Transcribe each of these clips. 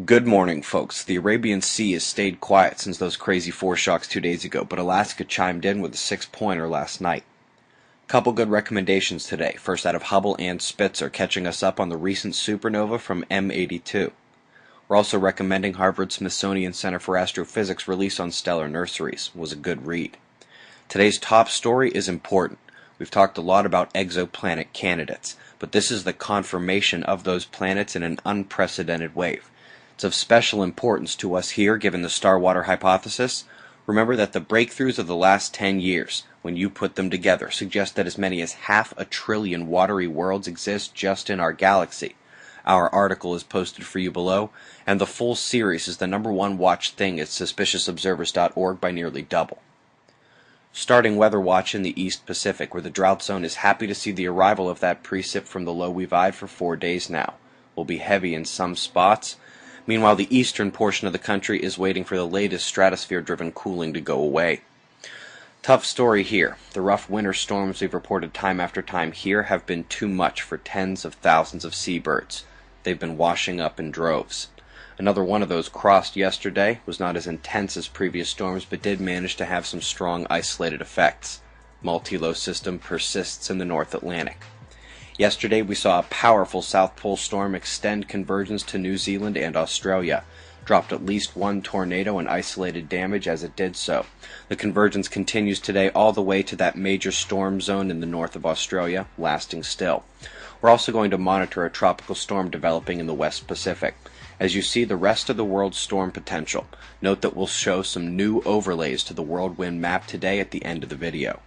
Good morning, folks. The Arabian Sea has stayed quiet since those crazy foreshocks 2 days ago, but Alaska chimed in with a six-pointer last night. Couple good recommendations today. First out of Hubble and Spitzer, catching us up on the recent supernova from M82. We're also recommending Harvard-Smithsonian Center for Astrophysics' release on stellar nurseries. It was a good read. Today's top story is important. We've talked a lot about exoplanet candidates, but this is the confirmation of those planets in an unprecedented wave. It's of special importance to us here, given the star-water hypothesis. Remember that the breakthroughs of the last 10 years, when you put them together, suggest that as many as 500 billion watery worlds exist just in our galaxy. Our article is posted for you below, and the full series is the #1 watched thing at suspiciousobservers.org by nearly double. Starting weather watch in the East Pacific, where the drought zone is happy to see the arrival of that precip from the low we've eyed for 4 days now. Will be heavy in some spots. Meanwhile, the eastern portion of the country is waiting for the latest stratosphere-driven cooling to go away. Tough story here. The rough winter storms we've reported time after time here have been too much for tens of thousands of seabirds. They've been washing up in droves. Another one of those crossed yesterday, was not as intense as previous storms, but did manage to have some strong isolated effects. Multi-low system persists in the North Atlantic. Yesterday we saw a powerful South Pole storm extend convergence to New Zealand and Australia. Dropped at least one tornado and isolated damage as it did so. The convergence continues today all the way to that major storm zone in the north of Australia, lasting still. We're also going to monitor a tropical storm developing in the West Pacific. As you see the rest of the world's storm potential, note that we'll show some new overlays to the world wind map today at the end of the video.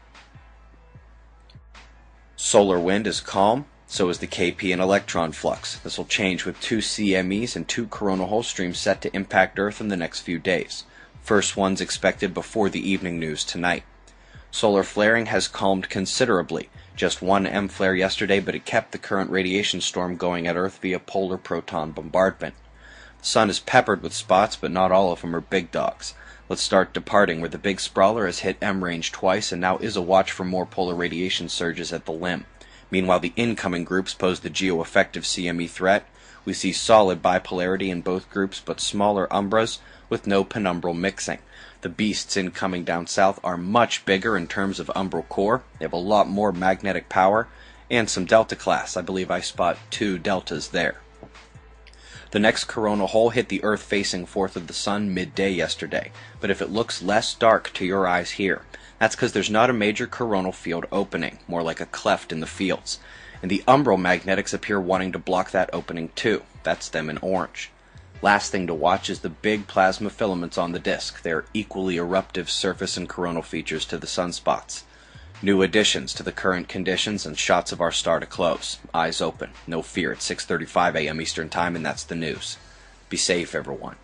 Solar wind is calm, so is the KP and electron flux. This will change with 2 CMEs and 2 coronal hole streams set to impact Earth in the next few days. First one's expected before the evening news tonight. Solar flaring has calmed considerably. Just one M flare yesterday, but it kept the current radiation storm going at Earth via polar proton bombardment. The sun is peppered with spots, but not all of them are big dogs. Let's start departing, where the big sprawler has hit M range twice and now is a watch for more polar radiation surges at the limb. Meanwhile, the incoming groups pose the geo-effective CME threat. We see solid bipolarity in both groups, but smaller umbras with no penumbral mixing. The beasts incoming down south are much bigger in terms of umbral core. They have a lot more magnetic power and some delta class. I believe I spot 2 deltas there. The next coronal hole hit the Earth facing forth of the sun midday yesterday, but if it looks less dark to your eyes here, that's because there's not a major coronal field opening, more like a cleft in the fields. And the umbral magnetics appear wanting to block that opening too. That's them in orange. Last thing to watch is the big plasma filaments on the disk. They're equally eruptive surface and coronal features to the sunspots. New additions to the current conditions and shots of our star to close. Eyes open. No fear. It's 6:35 a.m. Eastern Time, and that's the news. Be safe, everyone.